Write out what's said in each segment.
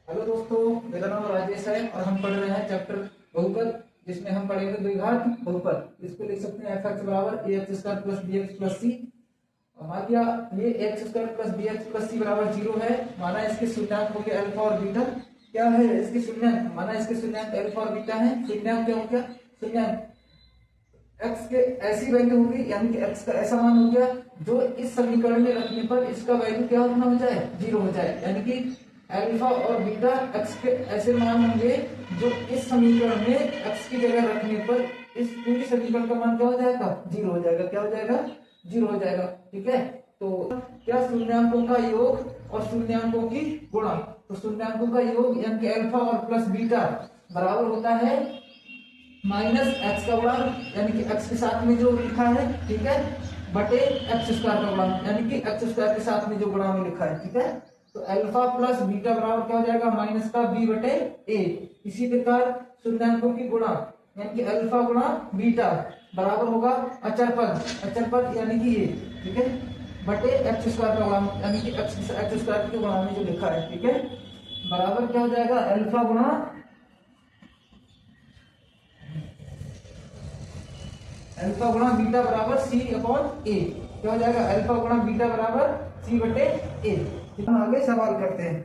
Hello दोस्तों, मेरा नाम राजेश है और हम पढ़ रहे हैं चैप्टर बहुपद, जिसमें हम पढ़ेंगे द्विघात बहुपद। इसको लिख सकते हैं f(x) बराबर ax square plus bx plus c। मान लिया ये x square plus bx plus c बराबर 0 है। माना इसके शून्यांक हो गया अल्फा और बीटा। क्या है इसके शून्यांक? माना इसके शून्यांक अल्फा और बीटा है। शून्यांक क्या हो गया? शून्यांक x के ऐसी वैल्यू होगी, यानी कि x का ऐसा मान हो गया जो इस समीकरण में रखने पर इसका वैल्यू क्या होना हो जाए? 0 हो जाए। यानी कि अल्फा और बीटा x के ऐसे मान होंगे जो इस समीकरण में x की जगह रखने पर इस पूरी समीकरण का मान क्या हो जाएगा? 0 हो जाएगा। क्या हो जाएगा? 0 हो जाएगा। ठीक है, तो क्या शून्यांकों का योग और शून्यांकों की गुणा। तो शून्यांकों का योग यानी कि अल्फा और प्लस बीटा बराबर होता है माइनस एक्स का गुणांक, यानी कि एक्स के साथ में जो लिखा है, ठीक है, बटे एक्स स्क्वायर का गुणांक, यानी कि एक्स स्क्वायर के साथ में जो गुणा में लिखा है। ठीक है, तो अल्फा प्लस बीटा बराबर क्या हो जाएगा? माइनस का बी बटे ए। इसी प्रकार शून्यांकों की गुणा यानी कि अल्फा गुणा बीटा बराबर होगा अचर पद यानी कि ये, ठीक है, बटे एक्स स्क्वायर का गुणांक, यानी कि एक्स स्क्वायर के गुणा में जो लिखा है। ठीक है, बराबर क्या हो जाएगा? अल्फा गुणा बीटा बराबर सी अपॉन ए। क्या हो जाएगा? अल्फा गुणा बीटा बराबर सी बटे ए। हम आगे सवाल करते हैं।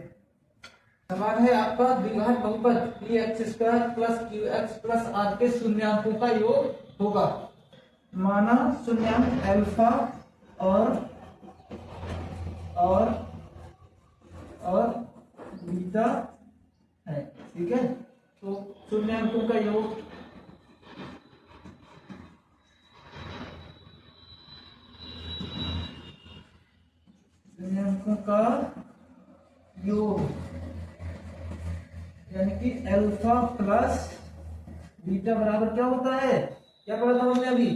सवाल है आपका द्विघात बहुपद px square plus qx plus r के शून्यांकों का योग होगा। माना शून्यांक अल्फा और बीटा है। ठीक है, तो शून्यांकों का योग शून्यांकों का योग यानी कि अल्फा प्लस बीटा बराबर क्या होता है? क्या पढ़ा था हमने अभी?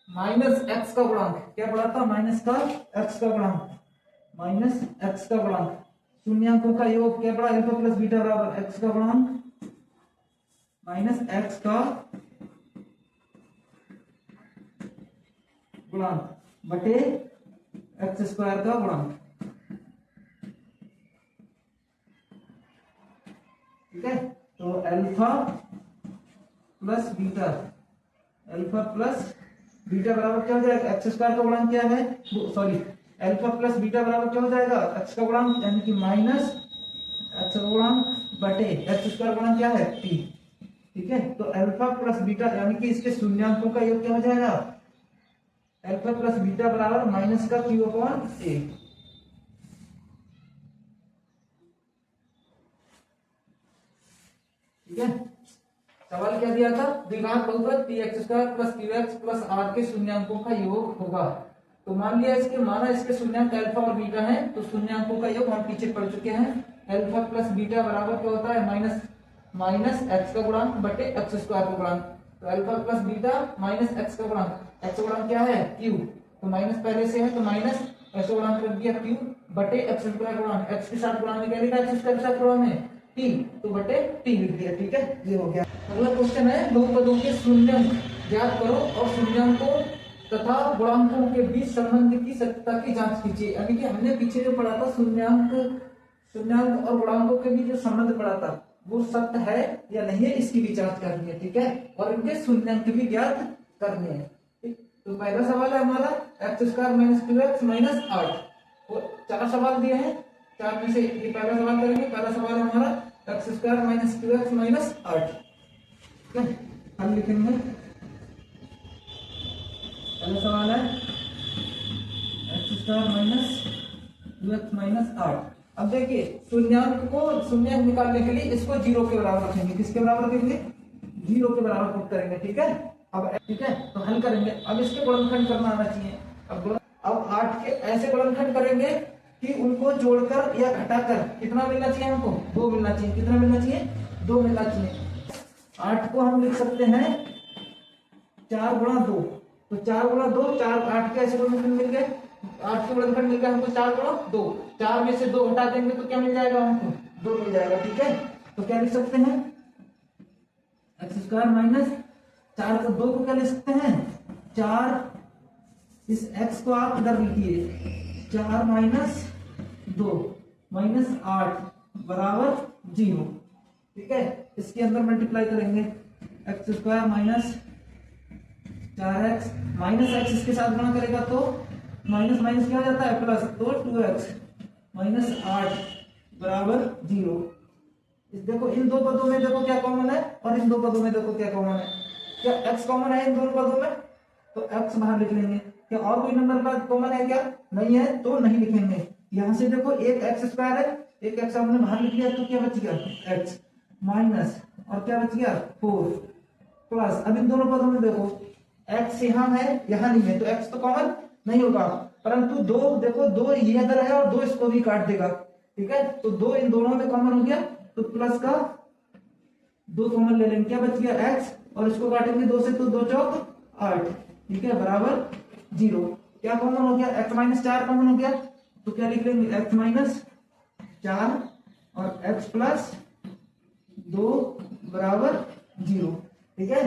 माइनस एक्स का गुणांक। क्या पढ़ा था? माइनस का एक्स का गुणांक, माइनस एक्स का गुणांक। शून्यांकों का योग क्या पढ़ा? अल्फा प्लस बीटा बराबर एक्स का गुणांक माइनस एक्स का गुणांक बटे एक्स स्क्वायर का गुणांक। ठीक है, तो अल्फा प्लस बीटा बराबर क्या हो जाएगा? एक्स स्क्वायर का गुणांक क्या है? सॉरी, अल्फा प्लस बीटा बराबर क्या हो जाएगा? एक्स का गुणांक, यानी कि माइनस एक्स का गुणांक बटे एक्स स्क्वायर गुणांक क्या है? टी। ठीक है, तो अल्फा प्लस बीटा यानी कि इसके शून्यांकों का योग क्या हो जाएगा? अल्फा प्लस बीटा बराबर माइनस का क्यू अपॉन ए। ठीक है, सवाल क्या दिया था? द्विघात बहुपद px square plus qx plus r के शून्यांकों का योग होगा। तो मान लिया माना इसके शून्यांक अल्फा और बीटा है, तो शून्यांकों का योग हम पीछे पढ़ चुके हैं। अल्फा प्लस बीटा बराबर क्या होता है? माइनस एक्स का गुणांक बटे एक्स स्क्वायर का गुणांक। तो alpha plus beta minus x का गुणांक, एक्स का गुणांक क्या है? क्यू। तो माइनस पहले से है तो माइनस एक्स का गुणांक कर दिया क्यू बटे एक्स स्क्वायर गुणांक। एक्स के साथ गुणा में क्या लिखा? एक्स स्क्वायर के साथ गुणा में टी, तो बटे टी लिख दिया। ठीक है, ये हो गया। अगला क्वेश्चन है बहुपदों के शून्यांक ज्ञात करो और शून्यांकों तथा गुणांकों के बीच संबंध की सत्यता की जांच कीजिए। यानी कि हमने पीछे जो पढ़ा था शून्यांक और गुणांकों के बीच जो संबंध पढ़ा था वो सत्य है या नहीं है, इसकी भी जांच करनी है। ठीक है, और इनके शून्यांक भी ज्ञात करने हैं। ठीक, तो पहला सवाल है हमारा x square minus 2x minus 8। और 4 सवाल दिए हैं, 4 में से ये पहला सवाल करेंगे। पहला सवाल है हमारा x square minus 2x minus 8। ठीक है, हम लिखेंगे। पहला सवाल है x square minus 2x minus 8। अब देखिए शून्यांक निकालने के लिए इसको 0 के बराबर रखेंगे। किसके बराबर रखेंगे? 0 के बराबर पुट करेंगे। ठीक है, अब ठीक है, तो हल करेंगे। अब इसके गुणनखंड करना आना चाहिए। अब 8 के ऐसे गुणनखंड करेंगे कि उनको जोड़कर या घटाकर कितना मिलना चाहिए? हमको 2 मिलना चाहिए। कितना मिलना चाहिए? 2 मिलना चाहिए। 8 को हम लिख सकते हैं 4 गुणा 2। तो 4 गुणा 2, 8 के ऐसे गुणनखंड मिल गए। 8 के गुणनखंड मिल गए हमको 4 गुणा 2। 4 में से 2 हटा देंगे तो क्या मिल जाएगा? हमको 2 मिल जाएगा। ठीक है, तो क्या लिख सकते हैं? एक्स स्क्वायर माइनस 4 को 2 को क्या लिख सकते हैं? 4, इस x को आप इधर लिखिए, 4 माइनस 2 माइनस 8 बराबर 0। ठीक है, इसके अंदर मल्टीप्लाई करेंगे x square minus 4x minus x इसके साथ गुणा करेगा तो माइनस माइनस क्या हो जाता है प्लस, तो 2x माइनस 8 बराबर 0। इस देखो इन दो पदों में देखो क्या कॉमन है और इन दो पदों में देखो क्या कॉमन है। क्या x कॉमन है इन दोनों पदों में, तो x बाहर लिख लेंगे। क्या और कोई नंबर का कॉमन है क्या, नहीं है तो नहीं लिखेंगे। यहां से देखो एक एक्स स्क्वायर है, एक एक्स हमने बाहर लिख लिया तो क्या बच गया x माइनस और क्या बच गया 4 प्लस। अब इन दोनों पदों में देखो x यहाँ है यहाँ नहीं है तो x तो कॉमन नहीं होगा, परंतु दो देखो दो ये इधर है और दो इसको भी काट देगा। ठीक है, तो दो इन दोनों में कॉमन हो गया तो प्लस का 2 कॉमन ले लेंगे, क्या बच गया x और इसको काटेंगे 2 से तो 2 चौक 8। ठीक है, बराबर 0। क्या कॉमन हो गया x माइनस 4 कॉमन हो गया तो क्या लिख लेंगे x माइनस 4 और x प्लस 2 बराबर 0। ठीक है,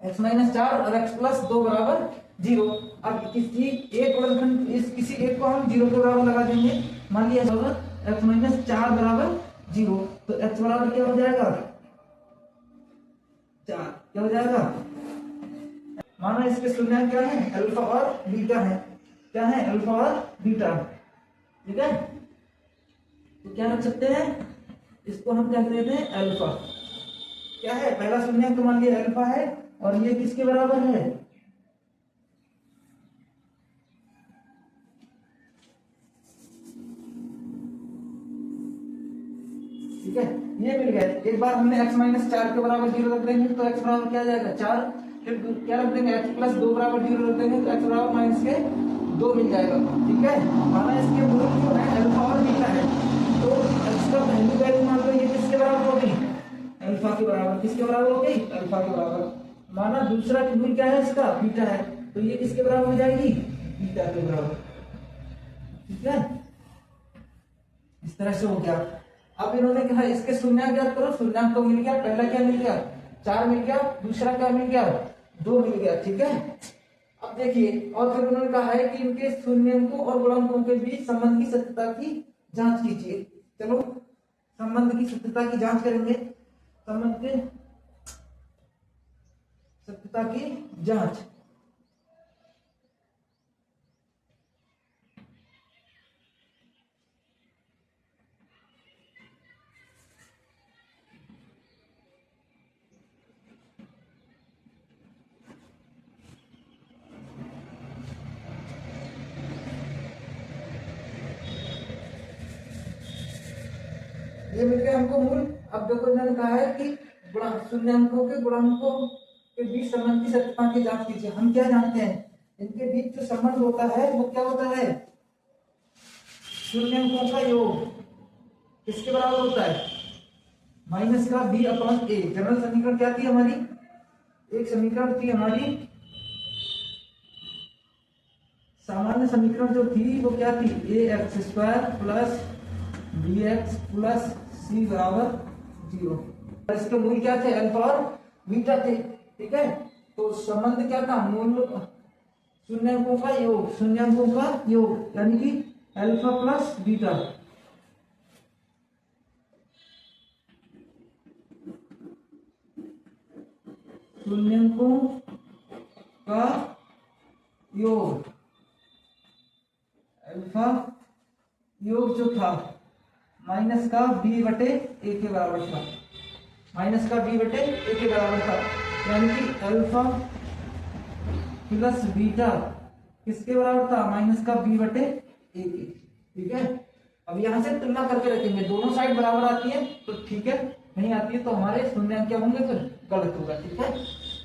x माइनस 4 और x प्लस 2 बराबर 0। अब किसी एक गुणनखंड किसी एक को हम 0 के बराबर लगा देंगे। मान लिया x माइनस 4 बराबर 0 तो x बराबर क्या हो जाएगा 4। क्या हो जाएगा, माना इसके शून्य क्या है अल्फा और बीटा है। क्या है अल्फा और बीटा। ठीक है, तो क्या रख सकते हैं इसको हम क्या कहते हैं अल्फा। क्या है पहला शून्य तो मान लिया अल्फा है और ये किसके बराबर है, ठीक है ये मिल गया। एक बार हमने x माइनस 4 के बराबर 0 रख देंगे तो x बराबर क्या आ जाएगा 4, फिर क्या रख देंगे x प्लस 2 बराबर 0 रख देंगे तो x बराबर माइनस के 2 मिल जाएगा। ठीक है, माना इसके मूल जो है अल्फा और बीटा है तो x का पहली वैल्यू मान लो ये किसके बराबर हो गई अल्फा के बराबर। किसके बराबर हो गई अल्फा के बराबर। माना दूसरा मूल क्या है इसका बीटा है तो ये किसके बराबर हो जाएगी बीटा के बराबर। ठीक है, इस तरह से हो गया। अब इन्होंने कहा इसके शून्य ज्ञात करो, शून्य तो मिल गया, पहला क्या मिल गया 4 मिल गया, दूसरा क्या मिल गया 2 मिल गया। ठीक है, अब देखिए और फिर उन्होंने कहा है कि इनके शून्यंकों और गुणांकों के बीच संबंध की सत्यता की जांच कीजिए। चलो संबंध की सत्यता की जांच करेंगे। संबंध के सत्यता की जांच, ये मिल गया हमको मूल। अब देखो इन्होंने कहा है कि शून्यंकों के गुणांकों के बीच संबंध की सत्यता की जांच कीजिए। हम क्या जानते हैं इनके बीच जो संबंध होता है वो क्या होता है शून्यंकों का योग किसके बराबर होता है माइनस का b अपॉन a। जनरल समीकरण क्या थी हमारी, एक समीकरण थी हमारी सामान्य समीकरण जो थी वो क्या थी ax square plus bx plus c बराबर 0। इसके मूल क्या थे अल्फा और बीटा थे। ठीक है, तो संबंध क्या था मूल शून्यंकों का योग, शून्यंकों का योग यानी कि अल्फा प्लस बीटा। शून्यंकों का योग अल्फा योग जो था माइनस का b बटे a के बराबर था, माइनस का b बटे a के बराबर था यानी कि अल्फा प्लस बीटा किसके बराबर था माइनस का b बटे a के। ठीक है, अब यहां से तुलना करके रखेंगे, दोनों साइड बराबर आती है तो ठीक है, नहीं आती है तो हमारे शून्य क्या होंगे फिर गलत होगा। ठीक है,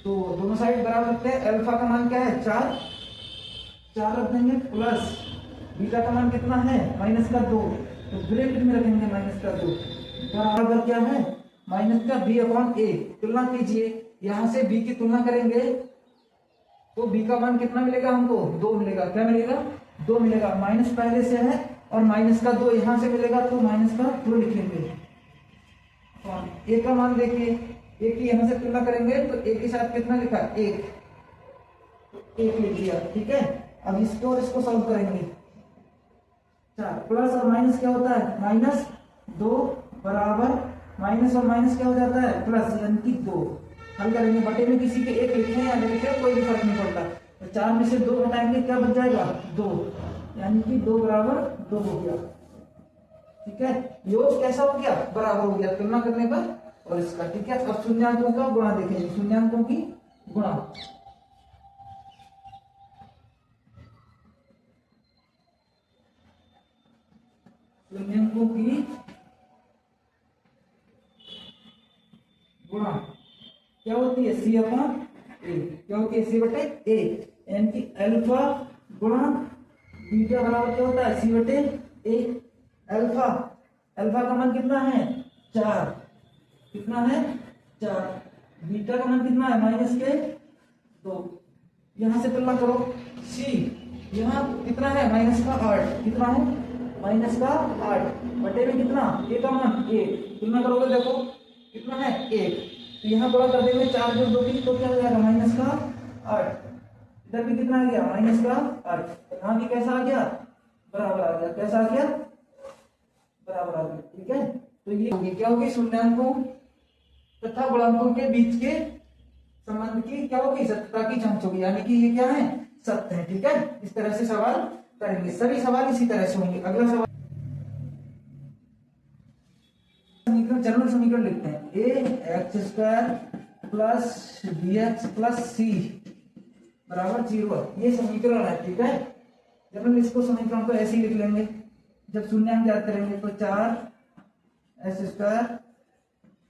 तो दोनों साइड बराबर रखते हैं। अल्फा का मान क्या है 4 रख देंगे प्लस बीटा का मान कितना है माइनस का 2 तो ब्रैकेट में रखेंगे माइनस का 2 बराबर क्या है माइनस का b अपॉन a। तुलना कीजिए, यहां से b की तुलना करेंगे तो b का मान कितना मिलेगा हमको 2 मिलेगा। क्या मिलेगा 2 मिलेगा, माइनस पहले से है और माइनस का 2 यहां से मिलेगा तो माइनस का 2 लिखेंगे। a का मान देखिए, a की यहां से तुलना करेंगे तो a के साथ कितना लिखा 1 तो 1 लिख दिया। ठीक है, अब इसको और इसको सॉल्व करेंगे 4 प्लस और माइनस क्या होता है माइनस 2 बराबर माइनस और माइनस क्या हो जाता है प्लस, यानी कि 2। हल करेंगे, बटे में किसी के एक लिखे या नहीं लिखे कोई भी फर्क नहीं पड़ता। तो 4 में से 2 घटाएंगे क्या बच जाएगा 2, यानी कि 2 बराबर 2 हो गया। ठीक है, योग कैसा हो गया बराबर हो गया तुलना करने पर और इसका। ठीक है, अब शून्यांकों का गुणा देखेंगे, शून्यांकों की गुणा। शून्यांकों की गुणा क्या होती है सी अपॉन ए, क्या होती है सी बटे ए, यानी कि अल्फा गुणा बीटा बराबर क्या होता है सी बटे ए। अल्फा, अल्फा का मान कितना है 4, कितना है 4, बीटा का मान कितना है माइनस के 2। यहां से तुलना करो, सी यहाँ कितना है माइनस का 8, कितना है माइनस का 8 बटे में कितना ए का मान 1, तुलना करोगे देखो कितना है 1। तो यहाँ गुणा कर देंगे 4 जोड़ 2 3 तो क्या हो जाएगा माइनस का 8, इधर भी कितना आ गया माइनस का 8, यहाँ भी कैसा आ गया बराबर आ गया, कैसा आ गया बराबर आ गया। ठीक है, तो ये होगी क्या होगी शून्यांकों तथा गुणांकों के बीच के संबंध की क्या होगी सत्यता की जांच होगी, यानी कि ये क्या है सत्य है। ठीक है, इस तरह से सवाल करेंगे, सभी सवाल इसी तरह से होंगे। अगला सवाल समीकरण, जनरल समीकरण लिखते हैं A X square plus B X plus C बराबर 0, ये समीकरण है। ठीक है, जब हम इसको समीकरण को ऐसे ही लिख लेंगे, जब शून्यांक ज्ञात करेंगे तो 4 S square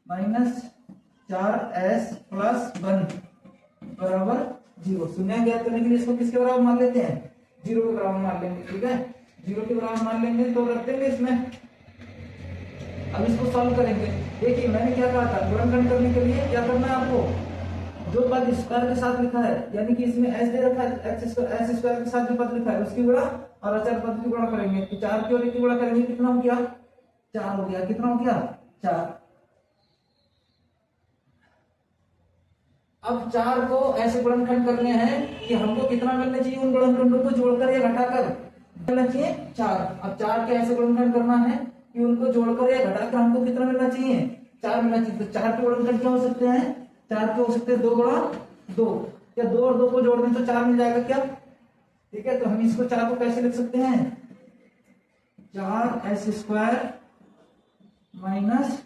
minus 4 S plus 1 बराबर 0। शून्यांक ज्ञात करने के लिए इसको किसके बराबर मान लेते हैं 0 के बराबर मान लेंगे। ठीक है, 0 के बराबर मान लेंगे तो रख देंगे इसमें। अब इसको सॉल्व करेंगे। देखिए मैंने क्या कहा था, गुणनखंड करने के लिए क्या करना है आपको, जो पद स्क्वायर के साथ लिखा है, यानी कि इसमें एस दे रखा है एक्स स्क्वायर के साथ जो पद लिखा है उसकी गुणा और अचर पद की गुणा करेंगे। तो 4 की और 1 की गुणा करेंगे, कितना हो गया 4 हो गया, कितना हो गया 4। अब 4 को ऐसे गुणनखंड करने हैं कि हमको कितना मिलना चाहिए, उन गुणनखंडों को जोड़कर या घटाकर मिलना चाहिए 4। अब 4 के ऐसे गुणनखंड करना है कि उनको जोड़कर या घटाकर हमको कितना मिलना चाहिए 4 मिलना चाहिए। तो 4 के गुणनखंड क्या हो सकते हैं, 4 के हो सकते हैं 2 गुणा 2, या 2 और 2 को जोड़ दें तो 4 मिल जाएगा क्या। ठीक है, तो हम इसको 4 को कैसे लिख सकते हैं 4 S square minus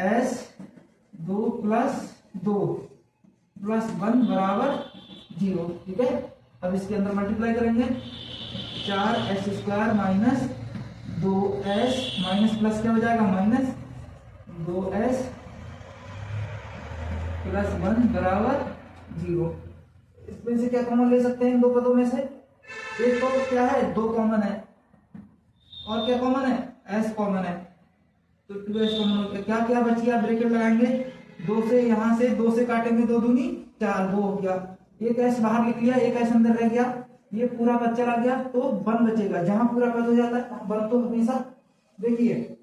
S 2 plus 2 plus 1 बराबर 0। ठीक है, अब इसके अंदर मल्टीप्लाई करेंगे, 4 S square minus 2s minus plus क्या हो जाएगा माइनस 2s प्लस 1 बराबर 0। इसमें से क्या कॉमन ले सकते हैं इन दो पदों में से, एक तो क्या है 2 कॉमन है और क्या कॉमन है s कॉमन है, तो 2s कॉमन हो गया। क्या क्या बच गया, ब्रैकेट लगाएंगे, 2 से यहां से 2 से काटेंगे 2 दूनी 4, 2 हो गया, एक s बाहर लिख लिया, एक s अंदर रह गया, ये पूरा पद चला गया तो 1 बचेगा। जहां पूरा पद हो जाता है 1 तो हमेशा, देखिए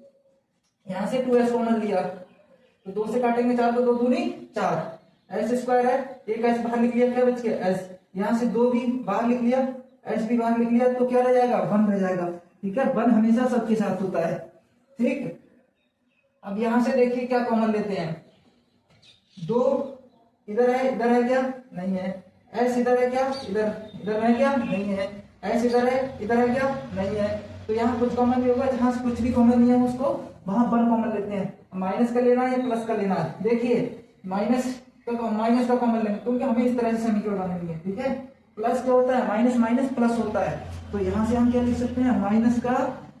यहां से 2s कॉमन लिया तो 2 से काटेंगे 4 तो 2 दूनी 4, एस स्क्वायर है, एक एस बाहर लिख लिया, क्या बच गया एस, यहां से 2 भी बाहर लिख लिया, एस भी बाहर लिख लिया, तो क्या रह जाएगा 1 रह जाएगा। ठीक है, 1 हमेशा सबके साथ होता है। ठीक, अब यहां से देखिए क्या कॉमन लेते हैं, 2 इधर है क्या नहीं है, एस इधर है क्या, इधर है क्या नहीं है, एस इधर है क्या नहीं है, तो यहाँ कुछ कॉमन नहीं होगा, जहां से कुछ भी कॉमन नहीं है उसको वहां 1 कॉमन लेते हैं। माइनस का लेना है या प्लस का लेना है, देखिए माइनस का कॉमन लेंगे क्योंकि हमें इस तरह से समीकरण बनानी है। ठीक है, प्लस क्या होता है माइनस माइनस प्लस होता है, तो यहाँ से हम क्या लिख सकते हैं माइनस का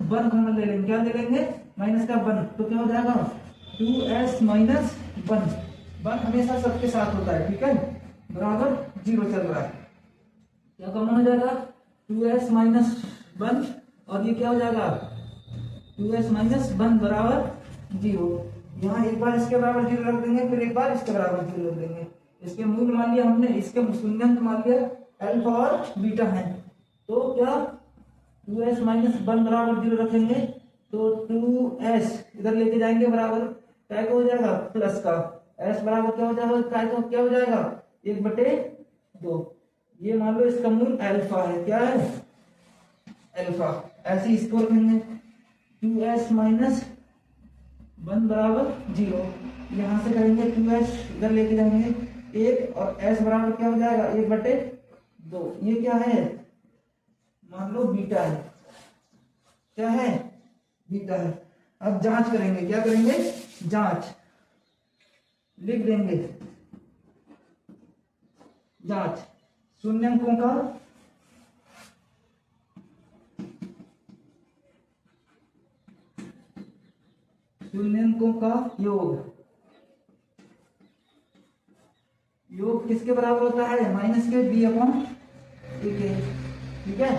1 कॉमन ले लेंगे, क्या ले लेंगे माइनस का 1, तो क्या हो जाएगा 2s माइनस 1 हमेशा सबके साथ होता है। ठीक है, बराबर 0 चल रहा है, क्या कॉमन हो जाएगा 2s माइनस 1 और ये क्या हो जाएगा 2s माइनस 1 बराबर 0। यहाँ एक बार इसके बराबर 0 रख देंगे, फिर एक बार इसके बराबर 0 रख देंगे। इसके मूल मान लिया हमने, इसके शून्यांक मान लिया अल्फा और बीटा है, तो क्या 2s माइनस 1 बराबर 0 रखेंगे तो 2s इधर लेके जाएंगे बराबर क्या हो जाएगा प्लस का, s बराबर क्या हो जाएगा क्या हो जाएगा 1/2। ये मान लो इसका मूल अल्फा है, क्या है अल्फा। ऐसे ही इसको रखेंगे 2s माइनस 1 बराबर 0। यहाँ से करेंगे 2s इधर लेके जाएंगे 1 और s बराबर क्या हो जाएगा 1/2। ये क्या है, मान लो बीटा है, क्या है बीटा है। अब जांच करेंगे, क्या करेंगे जांच, लिख देंगे जांच शून्यंकों का योग, योग किसके बराबर होता है माइनस के b अपॉन ए के। ठीक है,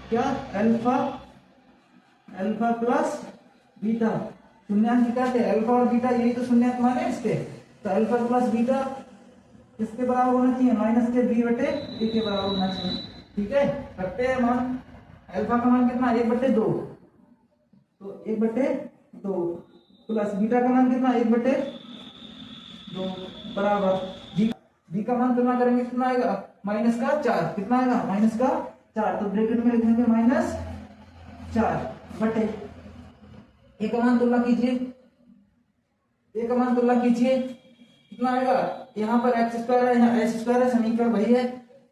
क्या अल्फा प्लस बीटा, शून्यांक निकालते अल्फा और बीटा, यही तो शून्यांक माने इसके। तो अल्फा प्लस बीटा किसके बराबर होना चाहिए माइनस के b बटे ए के बराबर होना चाहिए। ठीक है, रखते हैं मान, अल्फा का मान कितना 1/2, तो 1/2 प्लस बीटा का मान कितना 1/2 बराबर बी का मान तुलना करेंगे कितना आएगा माइनस का 4, कितना आएगा माइनस का 4, तो ब्रैकेट में लिखेंगे -4 बटे ए का मान तुलना कीजिए, ए का मान तुलना कीजिए कितना आएगा, यहाँ पर x² है यहाँ s² है, समीकरण वही है।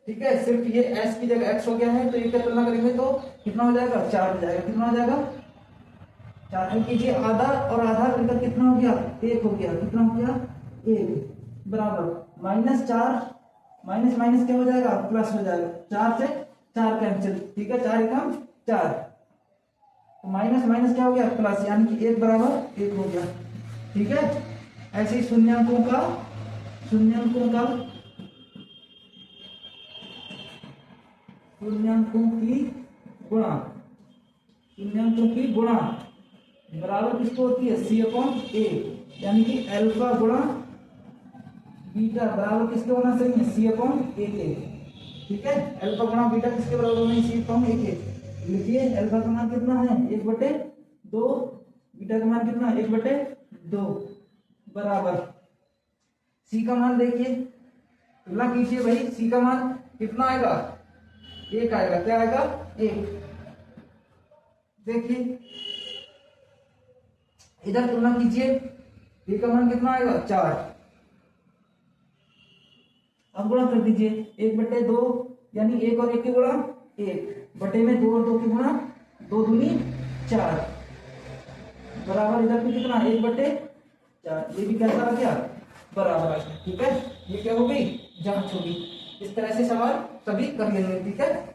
ठीक है, सिर्फ ये s की जगह x हो गया है, तो ये क्या तुलना करेंगे तो कितना हो जाएगा 4 हो जाएगा, कितना हो जाएगा 4। हल कीजिए, आधा और आधा मिलकर कितना हो गया 1 हो गया, कितना हो गया 1 बराबर -4 माइनस माइनस क्या हो जाएगा प्लस हो जाएगा, 4 से 4 कैंसिल। ठीक है, 4 एकम 4, तो माइनस माइनस क्या हो गया प्लस, यानी कि 1 बराबर 1 हो गया। ठीक है, ऐसे ही शून्यांकों की गुणा बराबर किसको होती है c अपॉन a, यानी कि अल्फा गुणा बीटा बराबर किसके होना चाहिए c अपॉन a के। ठीक है, अल्फा गुणा बीटा किसके बराबर होना है c अपॉन a के। लिखिए अल्फा का मान कितना है 1/2, बीटा का मान कितना 1/2 बराबर c का मान देखिए, तुलना कीजिए भाई, c का मान कितना आएगा 1 आएगा, क्या आएगा 1। देखिए इधर तुलना कीजिए, b का मान कितना आएगा 4, अब गुणा कर दीजिए 1/2, यानी 1 और 1 की गुणा 1 बटे में 2 और 2 की गुणा 2 दूनी 4 बराबर इधर भी कितना 1/4, ये भी कैसा आ गया बराबर आ गया। ठीक है, ये क्या हो गई जांच होगी। इस तरह से सवाल सभी कर लेंगे। ठीक है।